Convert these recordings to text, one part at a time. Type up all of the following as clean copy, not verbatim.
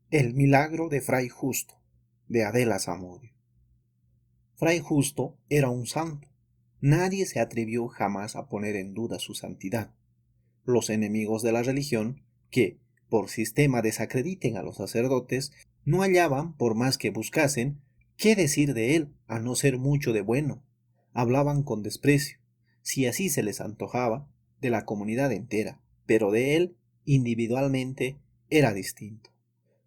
El milagro de Fray Justo, de Adela Zamudio. Fray Justo era un santo. Nadie se atrevió jamás a poner en duda su santidad. Los enemigos de la religión, que, por sistema desacrediten a los sacerdotes, no hallaban, por más que buscasen, qué decir de él, a no ser mucho de bueno. Hablaban con desprecio, si así se les antojaba, de la comunidad entera, pero de él, individualmente, era distinto.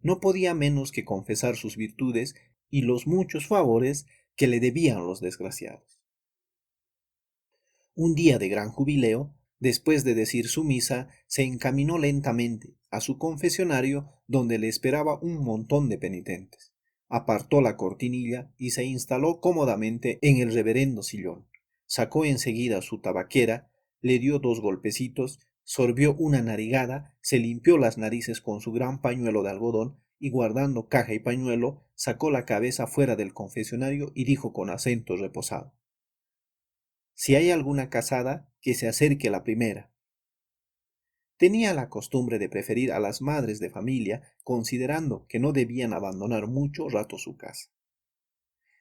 No podía menos que confesar sus virtudes y los muchos favores que le debían los desgraciados. Un día de gran jubileo, después de decir su misa, se encaminó lentamente a su confesionario donde le esperaba un montón de penitentes. Apartó la cortinilla y se instaló cómodamente en el reverendo sillón. Sacó enseguida su tabaquera, le dio dos golpecitos, sorbió una narigada, se limpió las narices con su gran pañuelo de algodón y guardando caja y pañuelo, sacó la cabeza fuera del confesionario y dijo con acento reposado: si hay alguna casada, que se acerque la primera. Tenía la costumbre de preferir a las madres de familia, considerando que no debían abandonar mucho rato su casa.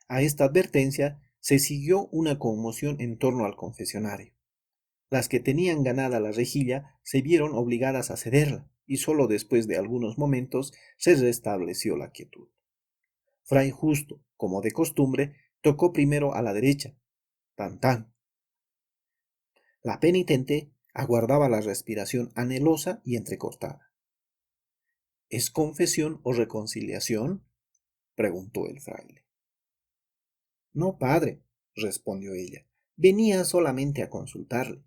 A esta advertencia se siguió una conmoción en torno al confesionario. Las que tenían ganada la rejilla se vieron obligadas a cederla, y sólo después de algunos momentos se restableció la quietud. Fray Justo, como de costumbre, tocó primero a la derecha, tan tan. La penitente aguardaba la respiración anhelosa y entrecortada. ¿Es confesión o reconciliación?, preguntó el fraile. No, padre, respondió ella. Venía solamente a consultarle.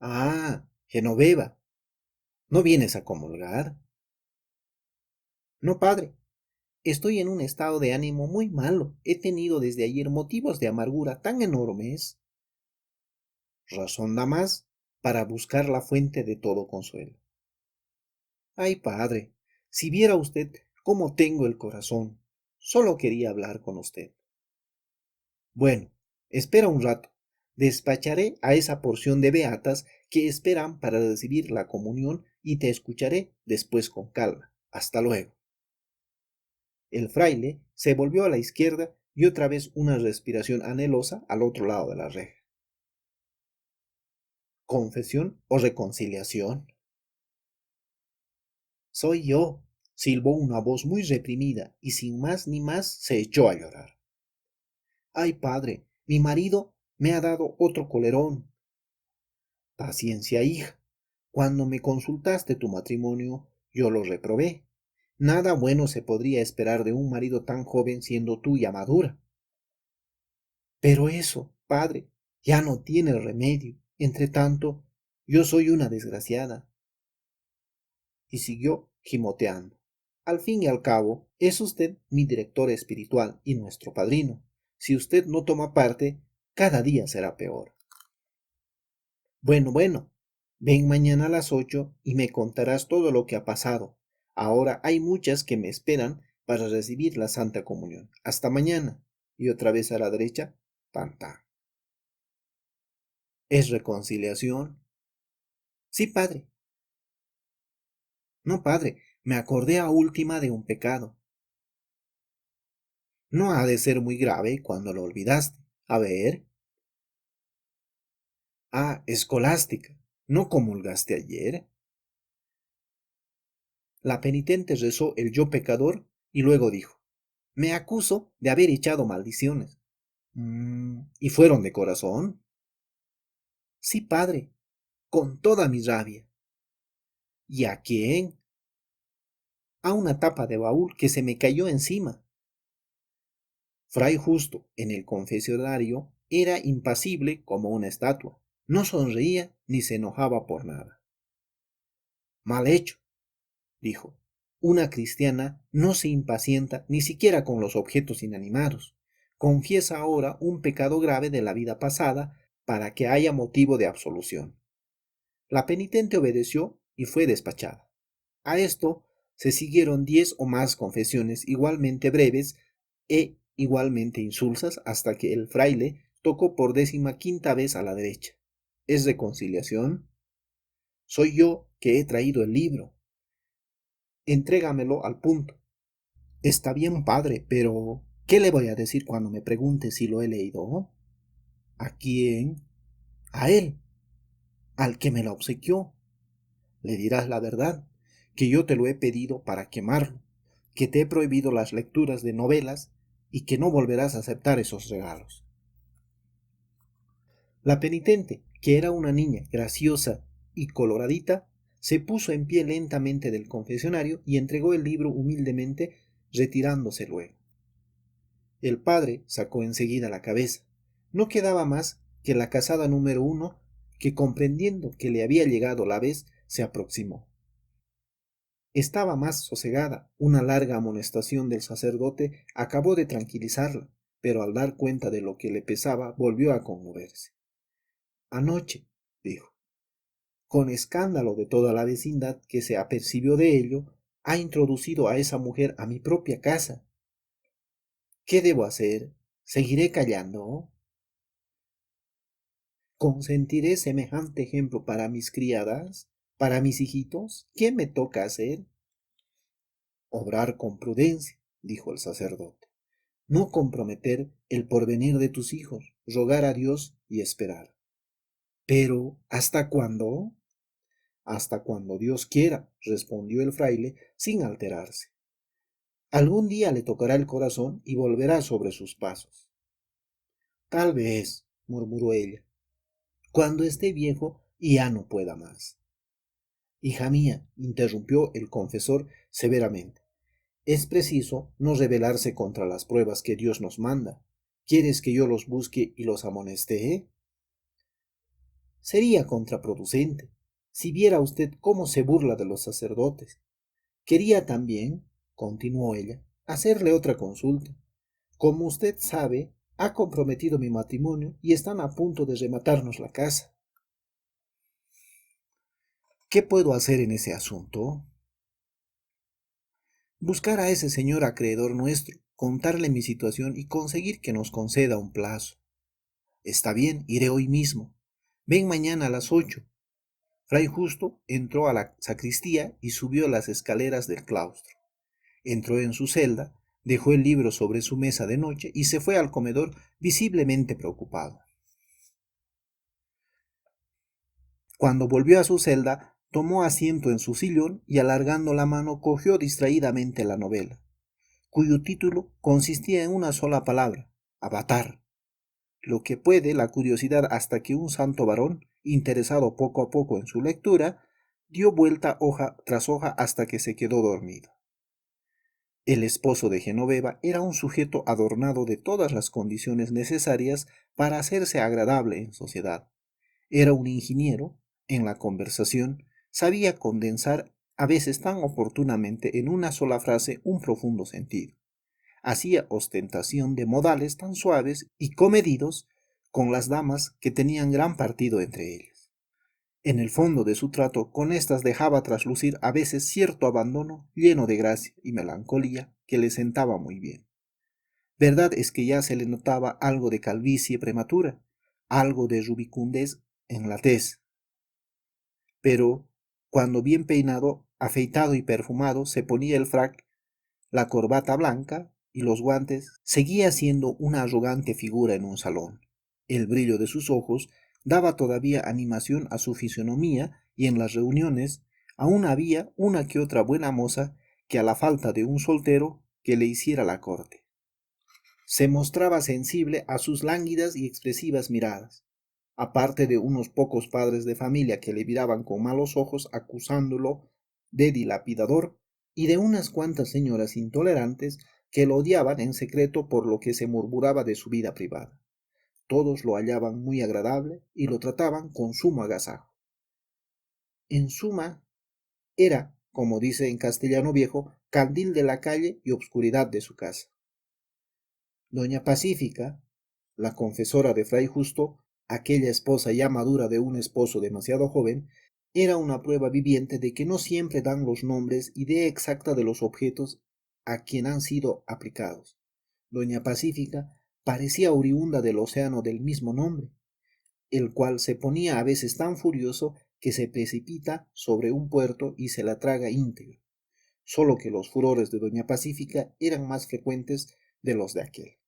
Ah, Genoveva, ¿no vienes a comulgar? No, padre, estoy en un estado de ánimo muy malo. He tenido desde ayer motivos de amargura tan enormes. Razón da más para buscar la fuente de todo consuelo. Ay, padre, si viera usted cómo tengo el corazón. Solo quería hablar con usted. Bueno, espera un rato. Despacharé a esa porción de beatas que esperan para recibir la comunión y te escucharé después con calma. Hasta luego. El fraile se volvió a la izquierda y otra vez una respiración anhelosa al otro lado de la reja. ¿Confesión o reconciliación? Soy yo, silbó una voz muy reprimida y sin más ni más se echó a llorar. Ay, padre, mi marido me ha dado otro colerón. Paciencia, hija. Cuando me consultaste tu matrimonio, yo lo reprobé. Nada bueno se podría esperar de un marido tan joven siendo tú ya madura. Pero eso, padre, ya no tiene remedio. Entre tanto, yo soy una desgraciada. Y siguió gimoteando. Al fin y al cabo, es usted mi director espiritual y nuestro padrino. Si usted no toma parte, cada día será peor. Bueno, bueno, ven mañana a las 8 y me contarás todo lo que ha pasado. Ahora hay muchas que me esperan para recibir la Santa Comunión. Hasta mañana. Y otra vez a la derecha, tan tan. ¿Es reconciliación? Sí, padre. No, padre, me acordé a última de un pecado. No ha de ser muy grave cuando lo olvidaste. A ver. Ah, escolástica. ¿No comulgaste ayer? La penitente rezó el yo pecador y luego dijo: me acuso de haber echado maldiciones. ¿Y fueron de corazón? Sí, padre, con toda mi rabia. ¿Y a quién? A una tapa de baúl que se me cayó encima. Fray Justo, en el confesionario, era impasible como una estatua. No sonreía ni se enojaba por nada. Mal hecho, dijo. Una cristiana no se impacienta ni siquiera con los objetos inanimados. Confiesa ahora un pecado grave de la vida pasada para que haya motivo de absolución. La penitente obedeció y fue despachada. A esto se siguieron 10 o más confesiones igualmente breves e igualmente insulsas hasta que el fraile tocó por 15ª vez a la derecha. ¿Es reconciliación? Soy yo que he traído el libro. Entrégamelo al punto. Está bien, padre, pero ¿qué le voy a decir cuando me pregunte si lo he leído? ¿A quién? A él, al que me lo obsequió. Le dirás la verdad, que yo te lo he pedido para quemarlo, que te he prohibido las lecturas de novelas y que no volverás a aceptar esos regalos. La penitente, que era una niña graciosa y coloradita, se puso en pie lentamente del confesionario y entregó el libro humildemente, retirándose luego. El padre sacó enseguida la cabeza. No quedaba más que la casada número 1, que comprendiendo que le había llegado la vez, se aproximó. Estaba más sosegada. Una larga amonestación del sacerdote acabó de tranquilizarla, pero al dar cuenta de lo que le pesaba, volvió a conmoverse. Anoche, dijo, con escándalo de toda la vecindad que se apercibió de ello, ha introducido a esa mujer a mi propia casa. ¿Qué debo hacer? ¿Seguiré callando? ¿Consentiré semejante ejemplo para mis criadas? ¿Para mis hijitos? ¿Qué me toca hacer? Obrar con prudencia, dijo el sacerdote. No comprometer el porvenir de tus hijos, rogar a Dios y esperar. Pero, ¿hasta cuándo? Hasta cuando Dios quiera, respondió el fraile sin alterarse. Algún día le tocará el corazón y volverá sobre sus pasos. Tal vez, murmuró ella, cuando esté viejo y ya no pueda más. Hija mía, interrumpió el confesor severamente, es preciso no rebelarse contra las pruebas que Dios nos manda. ¿Quieres que yo los busque y los amoneste? Sería contraproducente. Si viera usted cómo se burla de los sacerdotes. Quería también, continuó ella, hacerle otra consulta. Como usted sabe, ha comprometido mi matrimonio y están a punto de rematarnos la casa. ¿Qué puedo hacer en ese asunto? Buscar a ese señor acreedor nuestro, contarle mi situación y conseguir que nos conceda un plazo. Está bien, iré hoy mismo. Ven mañana a las 8. Fray Justo entró a la sacristía y subió las escaleras del claustro. Entró en su celda, dejó el libro sobre su mesa de noche y se fue al comedor visiblemente preocupado. Cuando volvió a su celda, tomó asiento en su sillón y alargando la mano cogió distraídamente la novela, cuyo título consistía en una sola palabra, Avatar. Lo que puede la curiosidad hasta que un santo varón, interesado poco a poco en su lectura, dio vuelta hoja tras hoja hasta que se quedó dormido. El esposo de Genoveva era un sujeto adornado de todas las condiciones necesarias para hacerse agradable en sociedad. Era un ingeniero, en la conversación, sabía condensar a veces tan oportunamente en una sola frase un profundo sentido. Hacía ostentación de modales tan suaves y comedidos con las damas que tenían gran partido entre ellas. En el fondo de su trato con éstas dejaba traslucir a veces cierto abandono lleno de gracia y melancolía que le sentaba muy bien. Verdad es que ya se le notaba algo de calvicie prematura, algo de rubicundez en la tez, pero cuando bien peinado, afeitado y perfumado se ponía el frac, la corbata blanca y los guantes, seguía siendo una arrogante figura en un salón. El brillo de sus ojos daba todavía animación a su fisonomía y en las reuniones aún había una que otra buena moza que a la falta de un soltero que le hiciera la corte. Se mostraba sensible a sus lánguidas y expresivas miradas, aparte de unos pocos padres de familia que le miraban con malos ojos acusándolo de dilapidador, y de unas cuantas señoras intolerantes que lo odiaban en secreto por lo que se murmuraba de su vida privada. Todos lo hallaban muy agradable y lo trataban con sumo agasajo. En suma, era, como dice en castellano viejo, candil de la calle y obscuridad de su casa. Doña Pacífica, la confesora de Fray Justo, aquella esposa ya madura de un esposo demasiado joven, era una prueba viviente de que no siempre dan los nombres idea exacta de los objetos a quien han sido aplicados. Doña Pacífica parecía oriunda del océano del mismo nombre, el cual se ponía a veces tan furioso que se precipita sobre un puerto y se la traga íntegro. solo que los furores de doña Pacífica eran más frecuentes de los de aquel.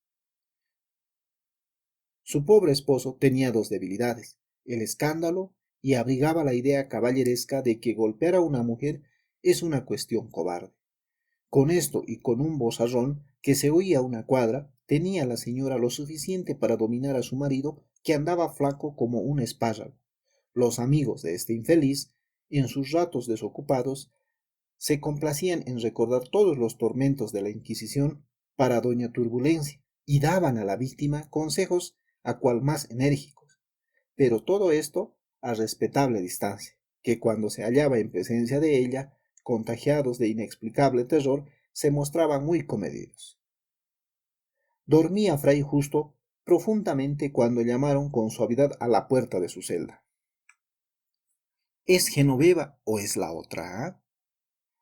Su pobre esposo tenía dos debilidades, el escándalo y abrigaba la idea caballeresca de que golpear a una mujer es una cuestión cobarde. Con esto y con un vozarrón que se oía a una cuadra, tenía la señora lo suficiente para dominar a su marido, que andaba flaco como un espárrago. Los amigos de este infeliz, en sus ratos desocupados, se complacían en recordar todos los tormentos de la Inquisición para doña Turbulencia y daban a la víctima consejos a cual más enérgicos, pero todo esto a respetable distancia, que cuando se hallaba en presencia de ella, contagiados de inexplicable terror, se mostraban muy comedidos. Dormía Fray Justo profundamente cuando llamaron con suavidad a la puerta de su celda. ¿Es Genoveva o es la otra? ¿Ah?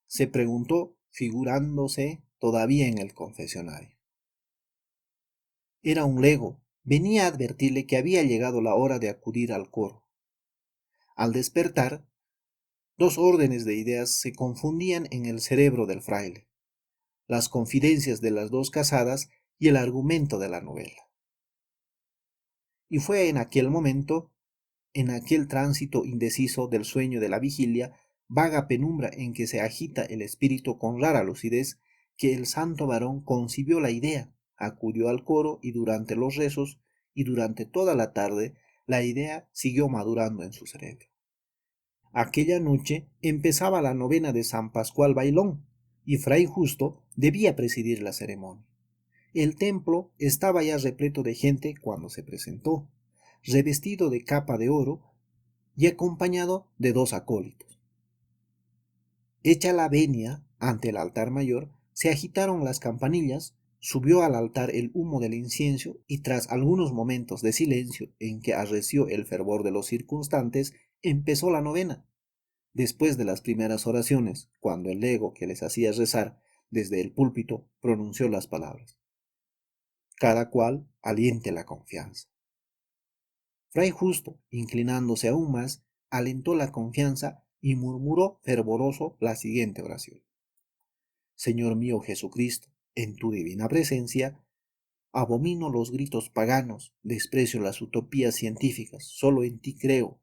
Se preguntó, figurándose todavía en el confesionario. Era un lego. Venía a advertirle que había llegado la hora de acudir al coro. Al despertar, dos órdenes de ideas se confundían en el cerebro del fraile: las confidencias de las dos casadas y el argumento de la novela. Y fue en aquel momento, en aquel tránsito indeciso del sueño de la vigilia, vaga penumbra en que se agita el espíritu con rara lucidez, que el santo varón concibió la idea, acudió al coro y durante los rezos y durante toda la tarde la idea siguió madurando en su cerebro. Aquella noche empezaba la novena de San Pascual Bailón y Fray Justo debía presidir la ceremonia. El templo estaba ya repleto de gente cuando se presentó, revestido de capa de oro y acompañado de dos acólitos. Hecha la venia ante el altar mayor, se agitaron las campanillas, subió al altar el humo del incienso y tras algunos momentos de silencio en que arreció el fervor de los circunstantes, empezó la novena. Después de las primeras oraciones, cuando el lego que les hacía rezar desde el púlpito pronunció las palabras: cada cual aliente la confianza. Fray Justo, inclinándose aún más, alentó la confianza y murmuró fervoroso la siguiente oración: Señor mío Jesucristo, en tu divina presencia, abomino los gritos paganos, desprecio las utopías científicas, solo en ti creo.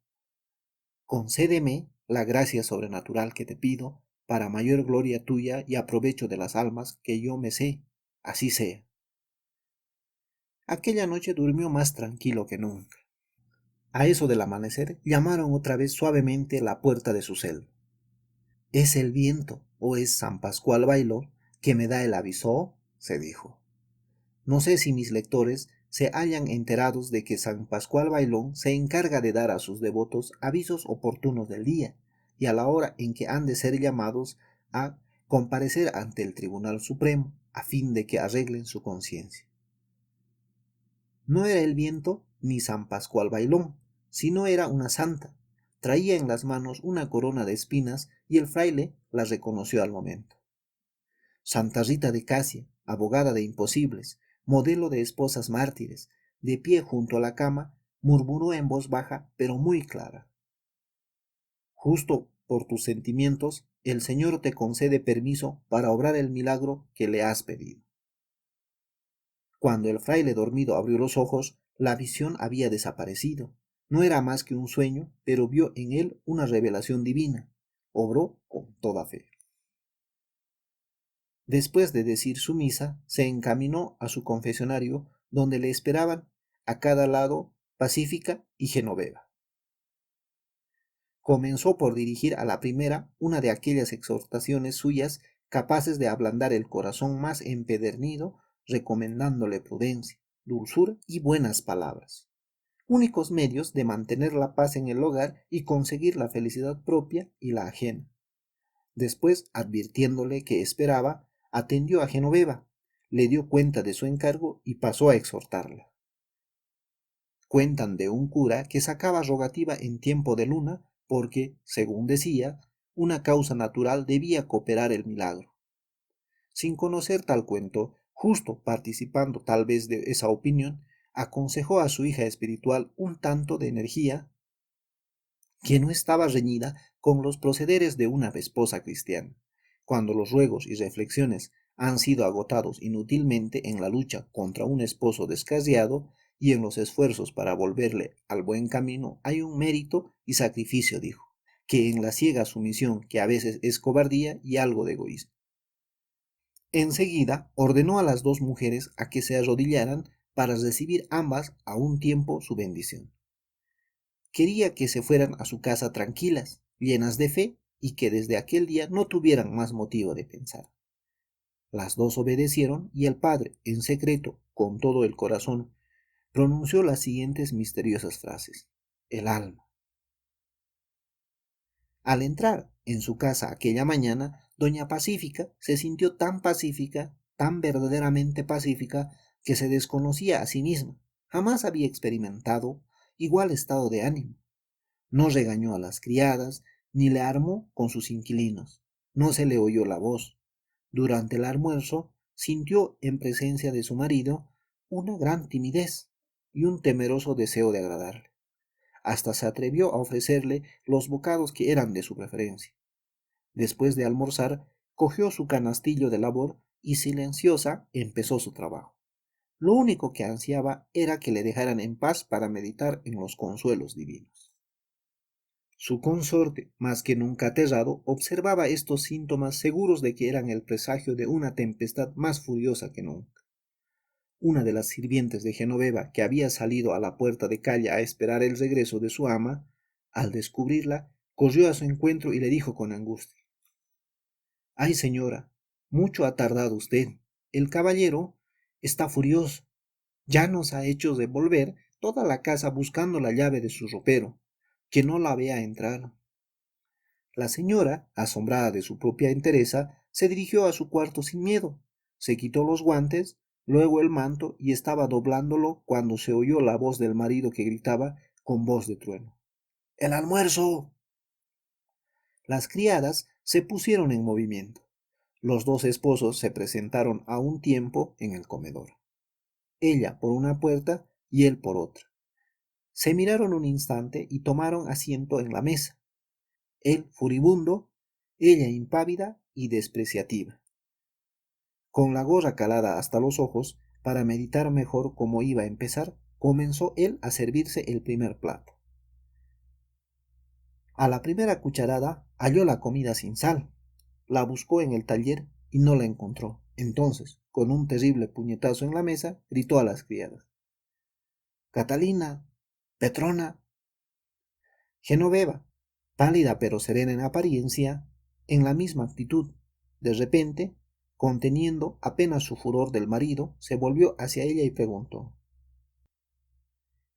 Concédeme la gracia sobrenatural que te pido, para mayor gloria tuya y aprovecho de las almas que yo me sé, así sea. Aquella noche durmió más tranquilo que nunca. A eso del amanecer llamaron otra vez suavemente a la puerta de su celda. ¿Es el viento o es San Pascual Bailó que me da el aviso?, se dijo. No sé si mis lectores se hayan enterados de que San Pascual Bailón se encarga de dar a sus devotos avisos oportunos del día y a la hora en que han de ser llamados a comparecer ante el Tribunal Supremo a fin de que arreglen su conciencia. No era el viento ni San Pascual Bailón, sino era una santa. Traía en las manos una corona de espinas y el fraile la reconoció al momento. Santa Rita de Casia, abogada de imposibles, modelo de esposas mártires, de pie junto a la cama, murmuró en voz baja pero muy clara: justo por tus sentimientos, el Señor te concede permiso para obrar el milagro que le has pedido. Cuando el fraile dormido abrió los ojos, la visión había desaparecido. No era más que un sueño, pero vio en él una revelación divina. Obró con toda fe. Después de decir su misa, se encaminó a su confesionario, donde le esperaban a cada lado Pacífica y Genoveva. Comenzó por dirigir a la primera una de aquellas exhortaciones suyas capaces de ablandar el corazón más empedernido, recomendándole prudencia, dulzura y buenas palabras, únicos medios de mantener la paz en el hogar y conseguir la felicidad propia y la ajena. Después, advirtiéndole que esperaba, atendió a Genoveva, le dio cuenta de su encargo y pasó a exhortarla. Cuentan de un cura que sacaba rogativa en tiempo de luna porque, según decía, una causa natural debía cooperar el milagro. Sin conocer tal cuento, justo participando tal vez de esa opinión, aconsejó a su hija espiritual un tanto de energía que no estaba reñida con los procederes de una esposa cristiana. cuando los ruegos y reflexiones han sido agotados inútilmente en la lucha contra un esposo descarriado y en los esfuerzos para volverle al buen camino, hay un mérito y sacrificio, dijo, que en la ciega sumisión, que a veces es cobardía y algo de egoísmo. Enseguida ordenó a las dos mujeres a que se arrodillaran para recibir ambas a un tiempo su bendición. Quería que se fueran a su casa tranquilas, llenas de fe, y que desde aquel día no tuvieran más motivo de pensar. Las dos obedecieron y el padre, en secreto, con todo el corazón, pronunció las siguientes misteriosas frases. El alma. Al entrar en su casa aquella mañana, doña Pacífica se sintió tan pacífica, tan verdaderamente pacífica, que se desconocía a sí misma. Jamás había experimentado igual estado de ánimo. No regañó a las criadas, ni le armó con sus inquilinos. No se le oyó la voz. Durante el almuerzo sintió en presencia de su marido una gran timidez y un temeroso deseo de agradarle. Hasta se atrevió a ofrecerle los bocados que eran de su preferencia. Después de almorzar, cogió su canastillo de labor y silenciosa empezó su trabajo. Lo único que ansiaba era que le dejaran en paz para meditar en los consuelos divinos. Su consorte, más que nunca aterrado, observaba estos síntomas seguros de que eran el presagio de una tempestad más furiosa que nunca. Una de las sirvientes de Genoveva, que había salido a la puerta de calle a esperar el regreso de su ama, al descubrirla, corrió a su encuentro y le dijo con angustia: «Ay, señora, mucho ha tardado usted. El caballero está furioso. Ya nos ha hecho devolver toda la casa buscando la llave de su ropero, que no la vea entrar». La señora, asombrada de su propia entereza, se dirigió a su cuarto sin miedo. Se quitó los guantes, luego el manto, y estaba doblándolo cuando se oyó la voz del marido que gritaba con voz de trueno: «¡El almuerzo!». Las criadas se pusieron en movimiento. Los dos esposos se presentaron a un tiempo en el comedor. Ella por una puerta y él por otra. Se miraron un instante y tomaron asiento en la mesa. Él furibundo, ella impávida y despreciativa, con la gorra calada hasta los ojos. Para meditar mejor cómo iba a empezar, comenzó él a servirse el primer plato. A la primera cucharada halló la comida sin sal. La buscó en el taller y no la encontró. Entonces, con un terrible puñetazo en la mesa, gritó a las criadas: «Catalina, Petrona». Genoveva, pálida pero serena en apariencia, en la misma actitud. De repente, conteniendo apenas su furor del marido, se volvió hacia ella y preguntó: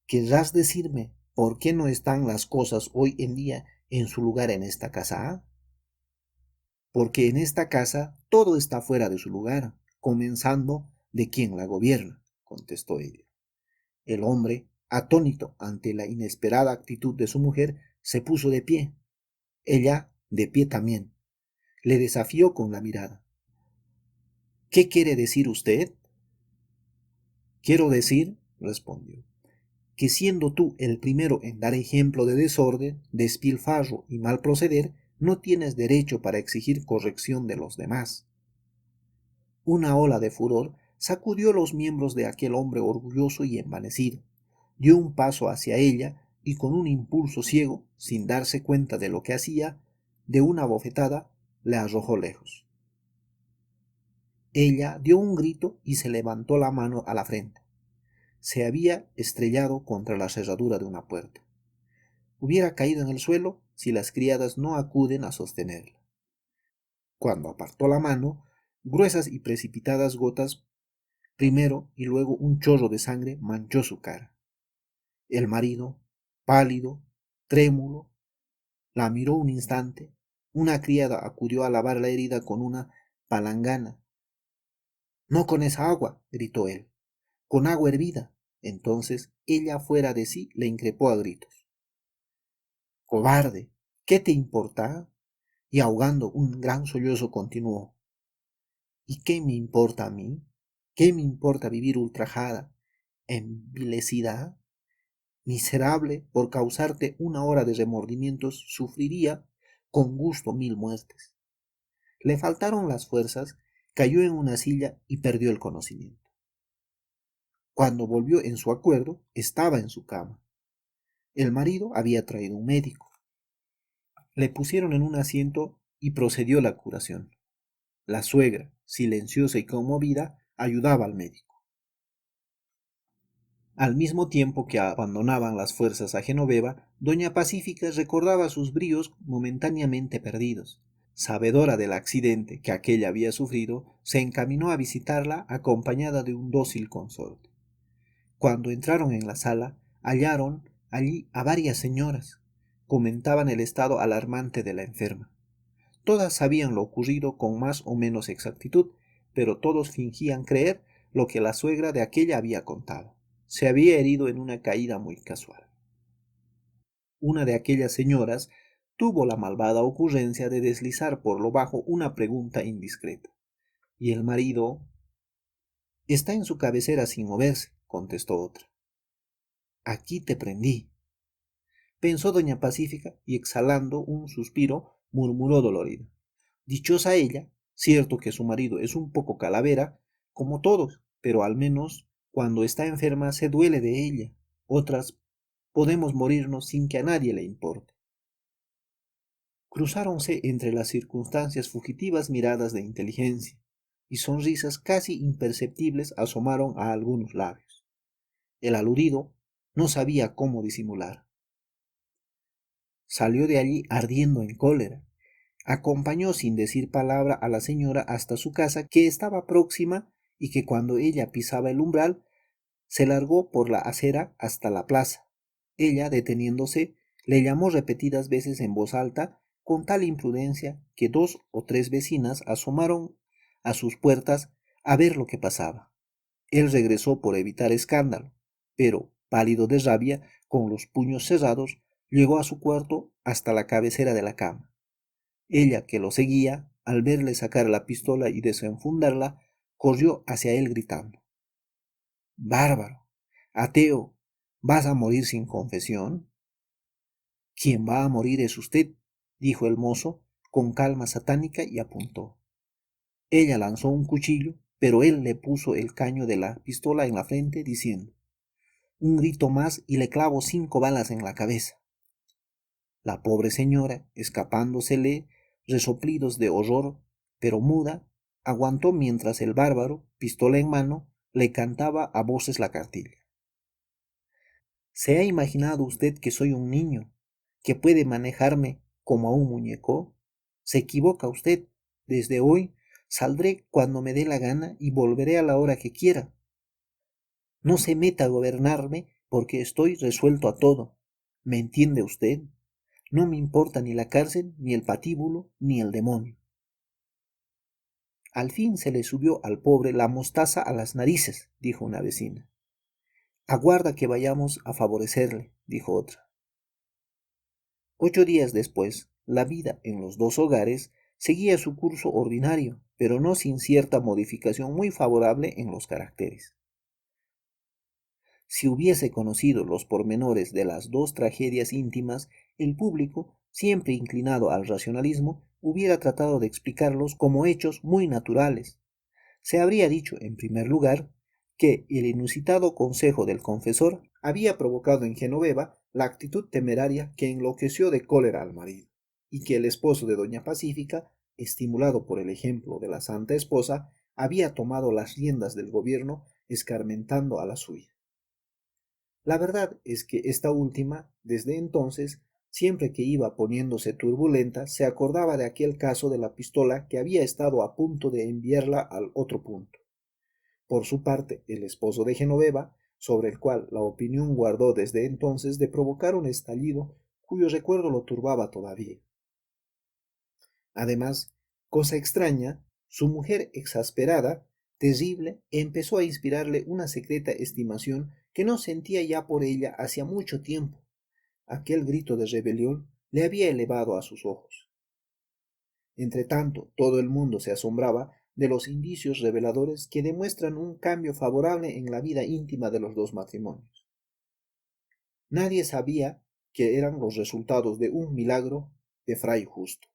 «¿Querrás decirme por qué no están las cosas hoy en día en su lugar en esta casa?». «Porque en esta casa todo está fuera de su lugar, comenzando de quien la gobierna», contestó ella. El hombre, atónito ante la inesperada actitud de su mujer, se puso de pie. Ella, de pie también, le desafió con la mirada. «¿Qué quiere decir usted?». «Quiero decir», respondió, «que siendo tú el primero en dar ejemplo de desorden, despilfarro y mal proceder, no tienes derecho para exigir corrección de los demás». Una ola de furor sacudió los miembros de aquel hombre orgulloso y envanecido. Dio un paso hacia ella y con un impulso ciego, sin darse cuenta de lo que hacía, de una bofetada, le arrojó lejos. Ella dio un grito y se levantó la mano a la frente. Se había estrellado contra la cerradura de una puerta. Hubiera caído en el suelo si las criadas no acuden a sostenerla. Cuando apartó la mano, gruesas y precipitadas gotas, primero y luego un chorro de sangre, manchó su cara. El marido, pálido, trémulo, la miró un instante. Una criada acudió a lavar la herida con una palangana. «No con esa agua», gritó él, «con agua hervida». Entonces ella, fuera de sí, le increpó a gritos: «Cobarde, ¿qué te importa?». Y ahogando un gran sollozo continuó: «¿Y qué me importa a mí? ¿Qué me importa vivir ultrajada, envilecida? Miserable, por causarte una hora de remordimientos, sufriría con gusto 1000 muertes. Le faltaron las fuerzas, cayó en una silla y perdió el conocimiento. Cuando volvió en su acuerdo, estaba en su cama. El marido había traído un médico. Le pusieron en un asiento y procedió la curación. La suegra, silenciosa y conmovida, ayudaba al médico. Al mismo tiempo que abandonaban las fuerzas a Genoveva, doña Pacífica recordaba sus bríos momentáneamente perdidos. Sabedora del accidente que aquella había sufrido, se encaminó a visitarla acompañada de un dócil consorte. Cuando entraron en la sala, hallaron allí a varias señoras. Comentaban el estado alarmante de la enferma. Todas sabían lo ocurrido con más o menos exactitud, pero todos fingían creer lo que la suegra de aquella había contado. Se había herido en una caída muy casual. Una de aquellas señoras tuvo la malvada ocurrencia de deslizar por lo bajo una pregunta indiscreta. Y el marido está en su cabecera sin moverse, contestó otra. Aquí te prendí, pensó doña Pacífica y exhalando un suspiro murmuró dolorida. Dichosa ella, cierto que su marido es un poco calavera, como todos, pero al menos cuando está enferma se duele de ella. Otras podemos morirnos sin que a nadie le importe. Cruzáronse entre las circunstancias fugitivas miradas de inteligencia, y sonrisas casi imperceptibles asomaron a algunos labios. El aludido no sabía cómo disimular. Salió de allí ardiendo en cólera. Acompañó sin decir palabra a la señora hasta su casa, que estaba próxima y que cuando ella pisaba el umbral, se largó por la acera hasta la plaza. Ella, deteniéndose, le llamó repetidas veces en voz alta, con tal imprudencia que 2 o 3 vecinas asomaron a sus puertas a ver lo que pasaba. Él regresó por evitar escándalo, pero, pálido de rabia, con los puños cerrados, llegó a su cuarto hasta la cabecera de la cama. Ella, que lo seguía, al verle sacar la pistola y desenfundarla, corrió hacia él gritando: Bárbaro, ateo, ¿vas a morir sin confesión? Quien va a morir es usted, dijo el mozo con calma satánica y apuntó. Ella lanzó un cuchillo, pero él le puso el caño de la pistola en la frente, diciendo: Un grito más y le clavo 5 balas en la cabeza. La pobre señora, escapándosele resoplidos de horror, pero muda, aguantó mientras el bárbaro, pistola en mano, le cantaba a voces la cartilla. ¿Se ha imaginado usted que soy un niño, que puede manejarme como a un muñeco? Se equivoca usted. Desde hoy saldré cuando me dé la gana y volveré a la hora que quiera. No se meta a gobernarme porque estoy resuelto a todo. ¿Me entiende usted? No me importa ni la cárcel, ni el patíbulo, ni el demonio. Al fin se le subió al pobre la mostaza a las narices, dijo una vecina. Aguarda que vayamos a favorecerle, dijo otra. 8 días después, la vida en los 2 hogares seguía su curso ordinario, pero no sin cierta modificación muy favorable en los caracteres. Si hubiese conocido los pormenores de las 2 tragedias íntimas, el público, siempre inclinado al racionalismo, hubiera tratado de explicarlos como hechos muy naturales. Se habría dicho, en primer lugar, que el inusitado consejo del confesor había provocado en Genoveva la actitud temeraria que enloqueció de cólera al marido, y que el esposo de doña Pacífica, estimulado por el ejemplo de la santa esposa, había tomado las riendas del gobierno escarmentando a la suya. La verdad es que esta última, desde entonces, siempre que iba poniéndose turbulenta, se acordaba de aquel caso de la pistola que había estado a punto de enviarla al otro punto. Por su parte, el esposo de Genoveva, sobre el cual la opinión guardó desde entonces de provocar un estallido cuyo recuerdo lo turbaba todavía. Además, cosa extraña, su mujer exasperada, terrible, empezó a inspirarle una secreta estimación que no sentía ya por ella hacía mucho tiempo. Aquel grito de rebelión le había elevado a sus ojos. Entretanto, todo el mundo se asombraba de los indicios reveladores que demuestran un cambio favorable en la vida íntima de los 2 matrimonios. Nadie sabía que eran los resultados de un milagro de Fray Justo.